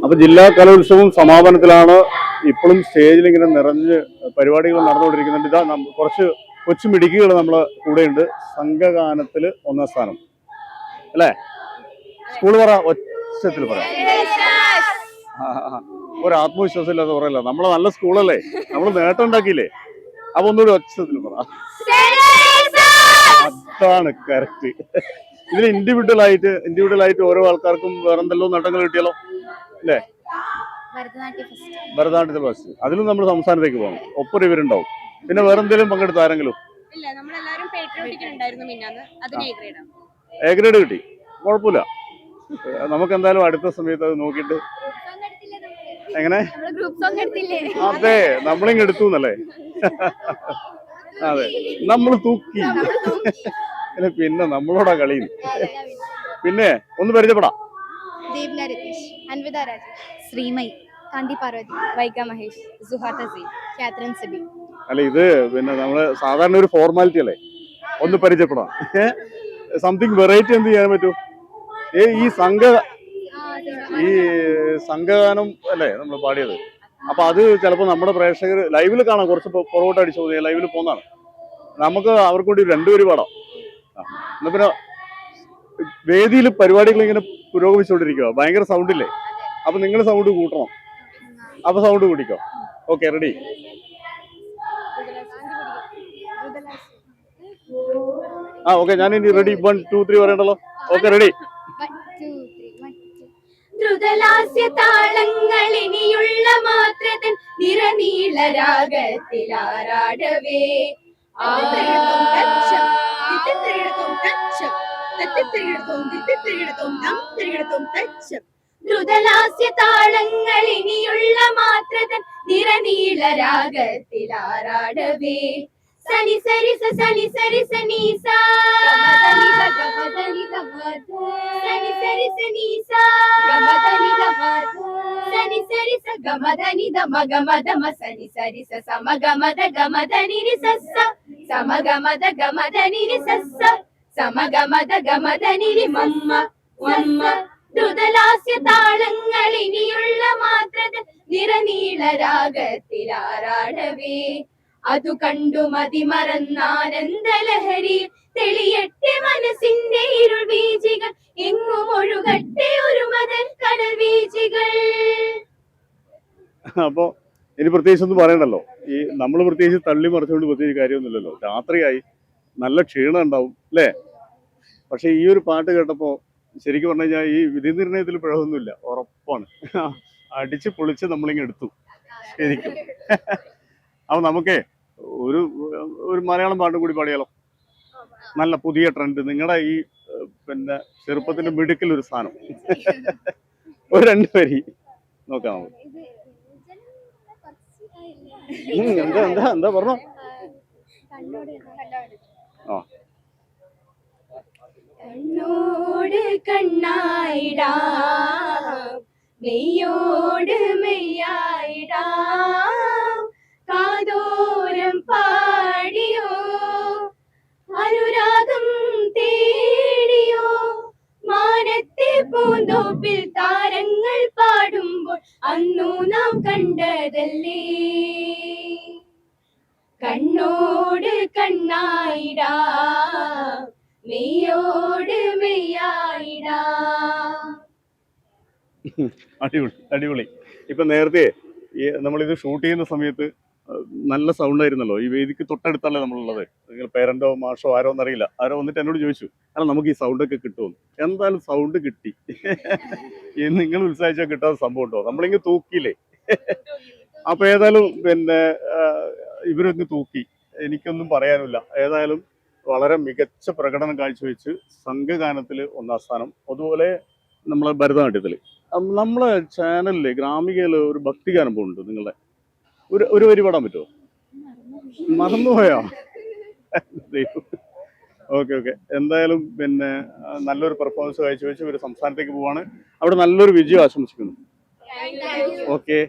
അപ്പൊ ജില്ലാ കലോത്സവം സമാപനത്തിലാണ്. ഇപ്പോഴും സ്റ്റേജിൽ ഇങ്ങനെ നിറഞ്ഞ് പരിപാടികൾ നടന്നുകൊണ്ടിരിക്കുന്നുണ്ട്. ഇതാ കുറച്ച് കൊച്ചു മിടുക്കികൾ നമ്മളെ കൂടെയുണ്ട്. സംഘഗാനത്തില് 1ാം സ്ഥാനം അല്ലേ? സ്കൂള് പറ, ഒച്ചത്തിൽ പറയാം. ഒരു ആത്മവിശ്വാസം ഇല്ലാതെ പറയല്ല. നമ്മളെ നല്ല സ്കൂളല്ലേ, നമ്മൾ നേട്ടം ഉണ്ടാക്കിയില്ലേ? അപ്പൊ ഒന്നുകൂടി ഒച്ചത്തിൽ പറ. അതാണ് കറക്റ്റ്. ഇതിൽ ഇൻഡിവിജ്വൽ ആയിട്ട് ഓരോ ആൾക്കാർക്കും വേറെ എന്തെല്ലോ നേട്ടങ്ങൾ കിട്ടിയാലോ അല്ലേ? ഭരതനാട്യത്തിൽ ഫസ്റ്റ്, അതിലും നമ്മൾ സംസ്ഥാനത്തേക്ക് പോകണം. ഒപ്പം ഇവരുണ്ടാവും. പിന്നെ വേറെ എന്തെങ്കിലും പങ്കെടുത്ത ആരെങ്കിലും? എ ഗ്രേഡ് കിട്ടി, കുഴപ്പമില്ല. നമുക്ക് എന്തായാലും അടുത്ത സമയത്ത് അത് നോക്കിയിട്ട്. എങ്ങനെ? അതെ, നമ്മളിങ് എടുത്തു എന്നല്ലേ? അതെ, നമ്മൾ തൂക്കി. പിന്നെ നമ്മളോടാ കളി. പിന്നെ ഒന്ന് പരിചയപ്പെടാം. അൻവിത രാജേഷ്, ശ്രീമയി, കാന്തി പാർവതി, വൈഗ മഹേഷ്, സുഹാത സി, കാത്രിൻ സിബി. അല്ല, ഇത് പിന്നെ നമ്മള് സാധാരണ ഒരു ഫോർമാലിറ്റി അല്ലേ, ഒന്ന് പരിചയപ്പെടാം. സംതിങ് വെറൈറ്റി എന്ത് ചെയ്യാൻ പറ്റൂ? ഈ സംഘഗാനം അല്ലേ നമ്മൾ പാടിയത്. അപ്പൊ അത് ചിലപ്പോൾ നമ്മുടെ പ്രേക്ഷകർ ലൈവിൽ കാണാം. കുറച്ച് പുറകോട്ട് അടിച്ചു പോകുന്നത് ലൈവിൽ പോകുന്നതാണ്. നമുക്ക് അവർക്ക് വേണ്ടി രണ്ടുപേരും പാടാം. എന്നാ പിന്നെ വേദിയിൽ പരിപാടികൾ ഇങ്ങനെ പുരോഗമിച്ചുകൊണ്ടിരിക്കുക. ഭയങ്കര സൗണ്ടില്ലേ? അപ്പൊ നിങ്ങൾ സൗണ്ട് കൂട്ടണം. അപ്പൊ സൗണ്ട് കൂട്ടിക്കോ. Okay, ready? ഓക്കെ, ഞാൻ ഇനി റെഡി 1 2 3 പറയണ്ടല്ലോ. Okay, ready? ദ്രുതലാസ്യ താളങ്ങൾ ഇനിയുള്ള മാത്രതൻ നിറനീള രാഗത്തിലാറാടവേ ദ്രുതലാസ്യ താളങ്ങൾ ഇനിയുള്ള മാത്രതൻ നിറനീള രാഗത്തിലാറാടവേ സനി സരി സനി സരി സനി സാ സനി സരി സനി സാ സനി സരി സ ഗമദനി ദ മഗമദ മ സനി സരി സ സമഗമദ ഗമദനി രി സസ്സ സമഗമദ ഗമദനി രി സസ്സ സമഗമദ ഗമദനി രി മമ്മ മമ്മ ദ്രുതലാസ്യ താളങ്ങൾ ഇനിയുള്ള മാത്രത നിറനീള രാഗത്തിലാറാടവേ അതു കണ്ടു മതിമറന്നാനന്ദലഹരി തെളിയട്ടെ മനസ്സിന്റെ ഇരുൾ വീജികൾ എങ്ങും ഒഴുകട്ടെ ഒരു മതൻ കടൽ വീജികൾ. അപ്പൊ ഇനി പ്രത്യേകിച്ച് ഒന്നും പറയണ്ടല്ലോ. ഈ നമ്മൾ പ്രത്യേകിച്ച് തള്ളി മറിച്ചുകൊണ്ട് പ്രത്യേകിച്ച് കാര്യമൊന്നുമില്ലല്ലോ. രാത്രിയായി, നല്ല ക്ഷീണം ഉണ്ടാവും അല്ലേ? പക്ഷെ ഈ ഒരു പാട്ട് കേട്ടപ്പോ ശരിക്കും പറഞ്ഞു കഴിഞ്ഞാൽ ഈ വിധി നിർണയത്തിൽ പിഴവൊന്നുമില്ല, ഉറപ്പാണ്. അടിച്ച് പൊളിച്ച് നമ്മളിങ്ങ് എടുത്തു ശരിക്കും. അപ്പൊ നമുക്കേ ഒരു മലയാളം പാട്ടും കൂടി പാടിയാലോ? നല്ല പുതിയ ട്രെൻഡ്, നിങ്ങളുടെ ഈ പിന്നെ ചെറുപ്പത്തിന്റെ മിടുക്കിൽ ഒരു സാധനം. ഒരു 2 വരി നോക്കാം. എന്താ പറഞ്ഞോ? കണ്ണോട് കണ്ണായിടാ മെയ്യോട് മെയ്യായിടാ കാതോരം പാടിയോ അനുരാഗം തേടിയോ മാനത്തെ പൂന്തോപ്പിൽ താരങ്ങൾ പാടുമ്പോൾ അന്നു നാം കണ്ടതല്ലേ കണ്ണോട് കണ്ണായിടാ മെയ്യോട് മെയ്യായിടാ. അടിപൊളി. ഇപ്പൊ നേരത്തെ നമ്മളിത് ഷൂട്ട് ചെയ്യുന്ന സമയത്ത് നല്ല സൗണ്ട് ആയിരുന്നല്ലോ. ഈ വേദിക്ക് തൊട്ടടുത്തല്ലേ നമ്മളുള്ളത്. നിങ്ങൾ പേരന്റോ മാഷോ ആരോ എന്നറിയില്ല, ആരോ വന്നിട്ട് എന്നോട് ചോദിച്ചു, കാരണം നമുക്ക് ഈ സൗണ്ടൊക്കെ കിട്ടുമെന്ന്. എന്തായാലും സൗണ്ട് കിട്ടി. നിങ്ങൾ ഉത്സാഹിച്ചാൽ കിട്ടാത്ത സംഭവം ഉണ്ടോ? നമ്മളിങ്ങ് തൂക്കിയില്ലേ? അപ്പൊ ഏതായാലും പിന്നെ ഇവരൊന്ന് തൂക്കി. എനിക്കൊന്നും പറയാനില്ല. ഏതായാലും വളരെ മികച്ച പ്രകടനം കാഴ്ചവെച്ച് സംഘഗാനത്തിൽ 1ാം സ്ഥാനം. അതുപോലെ നമ്മളെ ഭരതനാട്യത്തിൽ നമ്മളെ ചാനലില് ഗ്രാമികയില് ഒരു ഭക്തിഗാനം പോകുന്നുണ്ട്. നിങ്ങളുടെ ഒരു വരി പാടാൻ പറ്റുമോ? മറന്നുപോയോ? ഓക്കെ. എന്തായാലും പിന്നെ നല്ലൊരു പെർഫോമൻസ് കാഴ്ചവെച്ച് ഒരു സംസ്ഥാനത്തേക്ക് പോവാണ്. അവിടെ നല്ലൊരു വിജയം ആശംസിക്കുന്നു. ഓക്കെ.